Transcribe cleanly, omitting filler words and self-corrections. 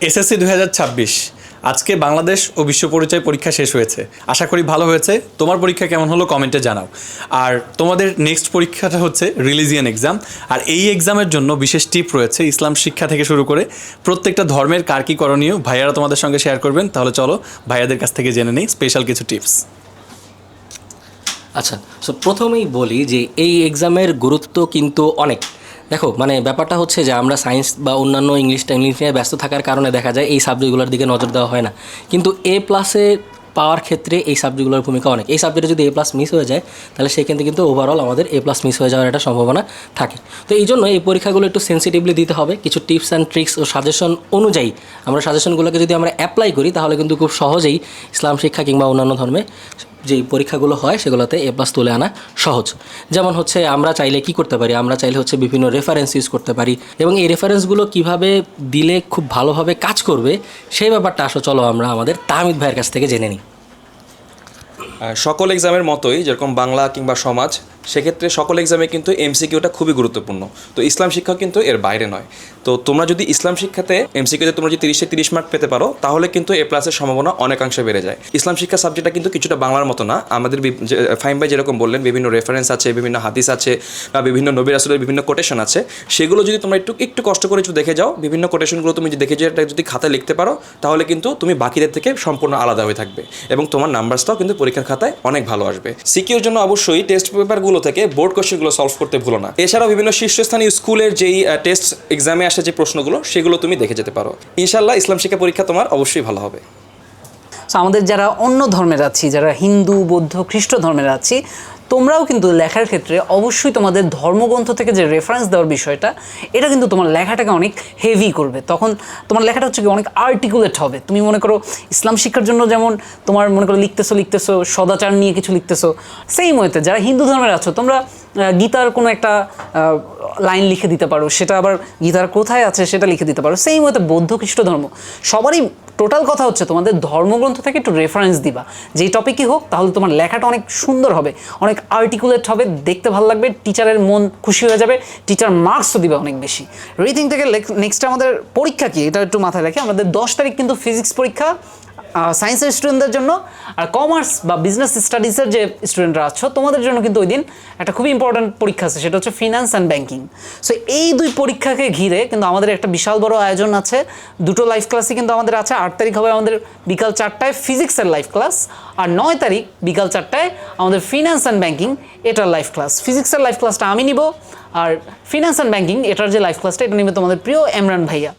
SSC 2026 আজকে বাংলাদেশ ও বিশ্ব পরিচয় পরীক্ষা শেষ হয়েছে। আশা করি ভালো হয়েছে। তোমার পরীক্ষা কেমন হলো কমেন্টে জানাও। আর তোমাদের নেক্সট পরীক্ষাটা হচ্ছে রিলিজিয়ান এক্সাম। আর এই এক্সামের জন্য বিশেষ টিপ রয়েছে ইসলাম শিক্ষা থেকে শুরু করে প্রত্যেকটা ধর্মের কার কী করণীয় ভাইয়ারা তোমাদের সঙ্গে শেয়ার করবেন। তাহলে চলো ভাইয়াদের কাছ থেকে জেনে নিই স্পেশাল কিছু টিপস। আচ্ছা, সো প্রথমেই বলি যে এই এক্সামের গুরুত্ব কিন্তু অনেক। দেখো মানে ব্যাপারটা হচ্ছে যে আমরা সায়েন্স বা অন্যান্য ইংলিশ নিয়ে ব্যস্ত থাকার কারণে দেখা যায় এই সাবজেক্টগুলোর দিকে নজর দেওয়া হয় না, কিন্তু A+ পাওয়ার ক্ষেত্রে এই সাবজেক্টগুলোর ভূমিকা অনেক। এই সাবজেক্টে যদি A+ মিস হয়ে যায় তাহলে সেক্ষেত্রে কিন্তু ওভারঅল আমাদের A+ মিস হয়ে যাওয়ার একটা সম্ভাবনা থাকে। তো এই জন্য এই পরীক্ষাগুলো একটু সেন্সিটিভলি দিতে হবে। কিছু টিপস অ্যান্ড ট্রিক্স ও সাজেশন অনুযায়ী আমরা সাজেশনগুলোকে যদি আমরা অ্যাপ্লাই করি তাহলে কিন্তু খুব সহজেই ইসলাম শিক্ষা কিংবা অন্যান্য ধর্মে যেই পরীক্ষাগুলো হয় সেগুলোতে A+ তুলে আনা সহজ। যেমন হচ্ছে আমরা চাইলে কি করতে পারি, আমরা চাইলে হচ্ছে বিভিন্ন রেফারেন্স ইউজ করতে পারি, এবং এই রেফারেন্সগুলো কিভাবে দিলে খুব ভালোভাবে কাজ করবে সেই ব্যাপারটা আসলে চলো আমরা আমাদের তাহমিদ ভাইয়ের কাছ থেকে জেনে নিই। সকল এক্সামের মতোই যেরকম বাংলা কিংবা সমাজ, সেক্ষেত্রে সকল এক্সামে কিন্তু এমসিকিউটা খুবই গুরুত্বপূর্ণ। তো ইসলাম শিক্ষা কিন্তু এর বাইরে নয়। তো তোমরা যদি ইসলাম শিক্ষাতে এমসিকিউতে তোমরা যদি 30-এ 30 মার্ক পেতে পারো তাহলে কিন্তু A+-এর সম্ভাবনা অনেকাংশে বেড়ে যায়। ইসলাম শিক্ষা সাবজেক্টটা কিন্তু কিছুটা বাংলার মতো না। আমাদের ফাহিম ভাই যেরকম বললেন বিভিন্ন রেফারেন্স আছে, বিভিন্ন হাদিস আছে, বা বিভিন্ন নবী রাসূলের বিভিন্ন কোটেশন আছে, সেগুলো যদি তোমরা একটু কষ্ট করে একটু দেখে যাও, বিভিন্ন কোটেশনগুলো তুমি দেখে যে এটা যদি খাতায় লিখতে পারো তাহলে কিন্তু তুমি বাকিদের থেকে সম্পূর্ণ আলাদা হয়ে থাকবে, এবং তোমার নাম্বারসটাও কিন্তু পরীক্ষার খাতায় অনেক ভালো আসবে। সিকিউর জন্য অবশ্যই টেস্ট পেপারগুলো থেকে বোর্ড কোশ্চেনগুলো সলভ করতে ভুলো না। এছাড়াও বিভিন্ন শীর্ষস্থানীয় স্কুলের যেই টেস্ট এক্সামে আসে যে প্রশ্নগুলো সেগুলো তুমি দেখে যেতে পারো। ইনশাআল্লাহ ইসলাম শিক্ষা পরীক্ষা তোমার অবশ্যই ভালো হবে। আমাদের যারা অন্য ধর্মের আছি, যারা হিন্দু, বৌদ্ধ, খ্রিস্ট ধর্মের আছি, তোমরাও কিন্তু লেখার ক্ষেত্রে অবশ্যই তোমাদের ধর্মগ্রন্থ থেকে যে রেফারেন্স দেওয়ার বিষয়টা, এটা কিন্তু তোমার লেখাটাকে অনেক হেভি করবে। তখন তোমার লেখাটা হচ্ছে কি অনেক আর্টিকুলেট হবে। তুমি মনে করো ইসলাম শিক্ষার জন্য যেমন তোমার মনে করো লিখতেছো সদাচার নিয়ে কিছু লিখতেছো, সেই মতে যারা হিন্দু ধর্মের আছো তোমরা গীতার কোনো একটা লাইন লিখে দিতে পারো, সেটা আবার গীতার কোথায় আছে সেটা লিখে দিতে পারো। সেই মতে বৌদ্ধ খ্রিস্ট ধর্ম সবারই টোটাল কথা হচ্ছে তোমাদের ধর্মগ্রন্থ থেকে একটু রেফারেন্স দিবা, যেই টপিকই হোক, তাহলে তোমার লেখাটা অনেক সুন্দর হবে, অনেক আর্টিকুলেট হবে, দেখতে ভালো লাগবে, টিচারের মন খুশি হয়ে যাবে, টিচার মার্কসও দিবে অনেক বেশি। রিথিং থেকে নেক্সট আমাদের পরীক্ষা কি এটা একটু মাথায় রাখি। আমাদের 10 তারিখ কিন্তু ফিজিক্স পরীক্ষা সায়েন্সের স্টুডেন্টদের জন্য, আর কমার্স বা বিজনেস স্টাডিজের যে স্টুডেন্টরা আছো তোমাদের জন্য কিন্তু ওই দিন একটা খুবই ইম্পর্ট্যান্ট পরীক্ষা আছে, সেটা হচ্ছে ফিনান্স অ্যান্ড ব্যাঙ্কিং। সো এই দুই পরীক্ষাকে ঘিরে কিন্তু আমাদের একটা বিশাল বড় আয়োজন আছে। দুটো লাইভ ক্লাসই কিন্তু আমাদের আছে। 8 তারিখ হবে আমাদের বিকাল 4টায় ফিজিক্সের লাইভ ক্লাস, আর 9 তারিখ বিকাল 4টায় আমাদের ফিনান্স অ্যান্ড ব্যাঙ্কিং এটার লাইভ ক্লাস। ফিজিক্সের লাইভ ক্লাসটা আমি নিব, আর ফিনান্স অ্যান্ড ব্যাঙ্কিং এটার যে লাইভ ক্লাসটা এটা নিবে তোমাদের প্রিয় এমরান ভাইয়া।